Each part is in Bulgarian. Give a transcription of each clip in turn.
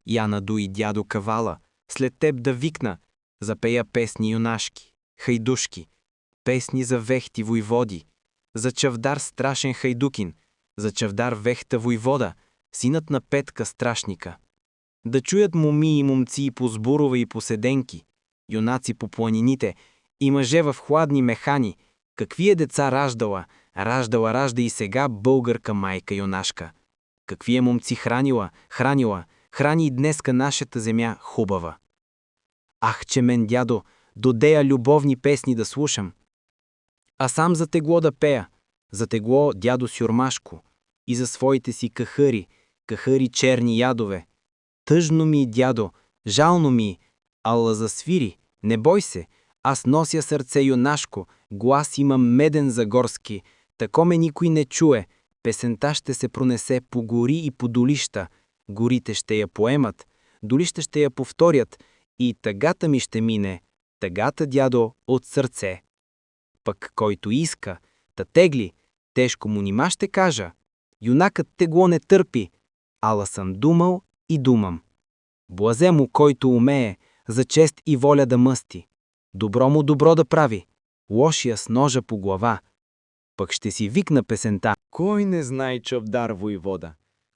Я надуй дядо кавала, след теб да викна, запея песни юнашки, хайдушки, песни за вехти войводи, за Чавдар страшен хайдукин, за Чавдар вехта войвода, синът на Петка страшника. Да чуят моми и момци по сбурове и по седенки, юнаци по планините и мъже в хладни механи, какви е деца раждала, ражда и сега българка майка юнашка. Какви е момци хранила, храни и днеска нашата земя хубава. Ах, че мен, дядо, додея любовни песни да слушам. А сам за тегло да пея, за тегло дядо Сюрмашко, и за своите си кахъри черни ядове. Тъжно ми, дядо, жално ми, ала засвири, не бой се, аз нося сърце юнашко, глас имам меден загорски, тако ме никой не чуе, песента ще се пронесе по гори и по долища, горите ще я поемат, долища ще я повторят и тъгата ми ще мине, тъгата, дядо, от сърце. Пък който иска, та тегли, тежко му нима ще кажа, юнакът тегло не търпи, ала съм думал и думам. Блазе му, който умее за чест и воля да мъсти, добро му добро да прави, лошия с ножа по глава. Пък ще си викна песента. Кой не знае Чавдар войвода?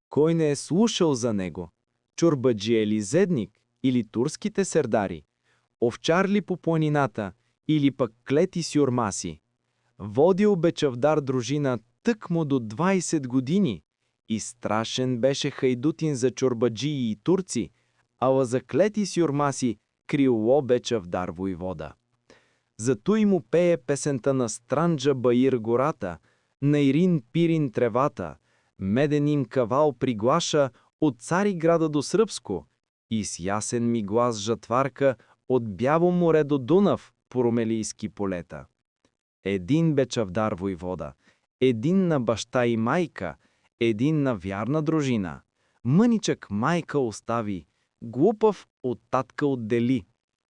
Кой не е слушал за него? Чорбаджи или зедник, или турските сердари? Овчар ли по планината, или пък клети сюрмаси? Водил бе Чавдар дружина тъкмо до 20 години и страшен беше хайдутин за чорбаджии и турци, ала за клети сюрмаси крило бе Чавдар войвода. Зато и му пее песента на Странджа Баир гората, на Ирин Пирин тревата, меден им кавал приглаша от Цариграда до Сръбско и с ясен ми глас жатварка от Бяло море до Дунав по румелийски полета. Един бе Чавдар войвода, един на баща и майка, един на вярна дружина. Мъничък майка остави, глупав от татка отдели.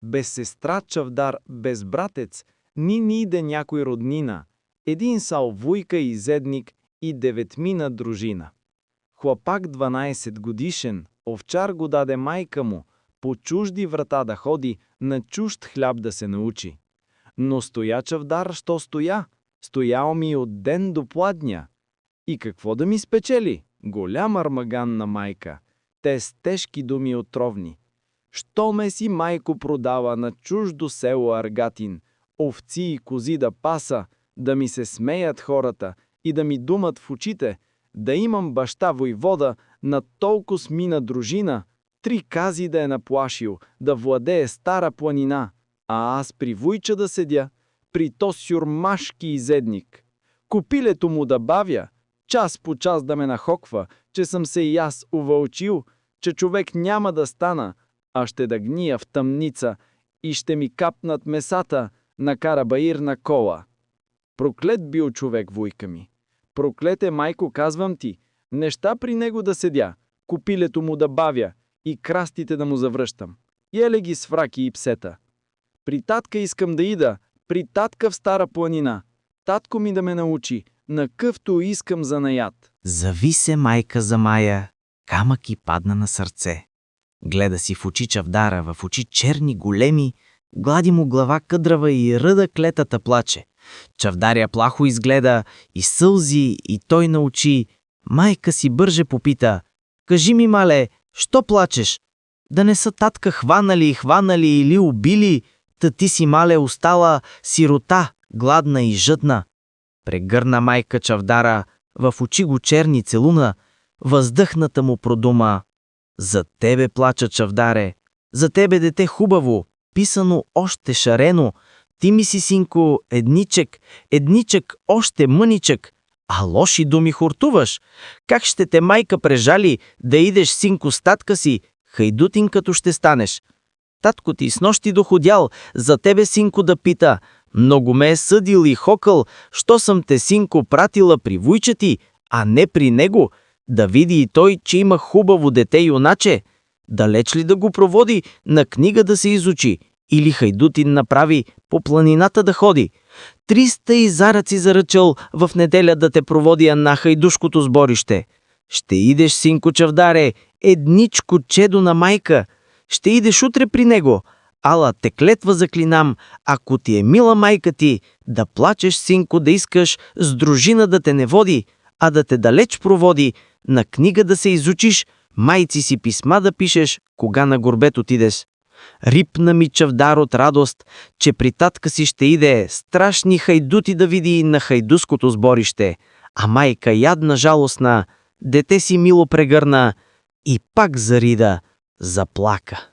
Без сестра Чавдар, без братец, ни иде някой роднина. Един сал вуйка и зедник и 9 дружина. Хлапак 12 годишен, овчар го даде майка му, по чужди врата да ходи, на чужд хляб да се научи. Но стоя Чавдар, що стоя? Стоял ми от ден до пладня. И какво да ми спечели? Голям армаган на майка. Те с тежки думи отровни. Що ме си майко продава на чуждо село Аргатин, овци и кози да паса, да ми се смеят хората и да ми думат в очите, да имам баща войвода на толкова смина дружина, 3 кази да е наплашил, да владее стара планина, а аз при вуйча да седя, при то сюрмашки изедник. Копилето му да бавя, час по час да ме нахоква, че съм се и аз увълчил, че човек няма да стана, а ще да гния в тъмница и ще ми капнат месата на Карабаир на кола. Проклет бил човек, вуйка ми. Проклет е, майко, казвам ти, неща при него да седя, копилето му да бавя и крастите да му завръщам. Еле ги с враки и псета. При татка искам да ида, при татка в стара планина. Татко ми да ме научи, на къвто искам занаят. Зави се майка за Мая, камък и падна на сърце. Гледа си в очи Чавдара, в очи черни големи, глади му глава къдрава и ръда клетата плаче. Чавдаря плахо изгледа и сълзи и той научи. Майка си бърже попита: кажи ми, мале, що плачеш? Да не са татка хванали или убили, та ти си, мале, остала сирота, гладна и жъдна. Прегърна майка Чавдара, в очи го черни целуна, въздъхната му продума: за тебе плача, Чавдаре, за тебе, дете хубаво, писано още шарено, ти ми си, синко, едничък, още мъничък, а лоши думи хортуваш. Как ще те майка прежали да идеш, синко, с татка си, хайдутин като ще станеш. Татко ти снощи доходял, за тебе, синко, да пита: много ме е съдил и хокъл, що съм те, синко, пратила при вуйча ти, а не при него, да види и той, че има хубаво дете юначе. Далеч ли да го проводи, на книга да се изучи, или хайдутин направи по планината да ходи? 300 изаръци заръчал в неделя да те проводя на хайдушкото сборище. Ще идеш, синко Чавдаре, едничко чедо на майка. Ще идеш утре при него. Ала те клетва заклинам, ако ти е мила майка ти, да плачеш, синко, да искаш с дружина да те не води, а да те далеч проводи, на книга да се изучиш, майци си писма да пишеш, кога на горбет отидеш. Рипна ми Чавдар от радост, че при татка си ще иде страшни хайдути да види на хайдуското сборище, а майка ядна жалостна, дете си мило прегърна и пак зарида, заплака.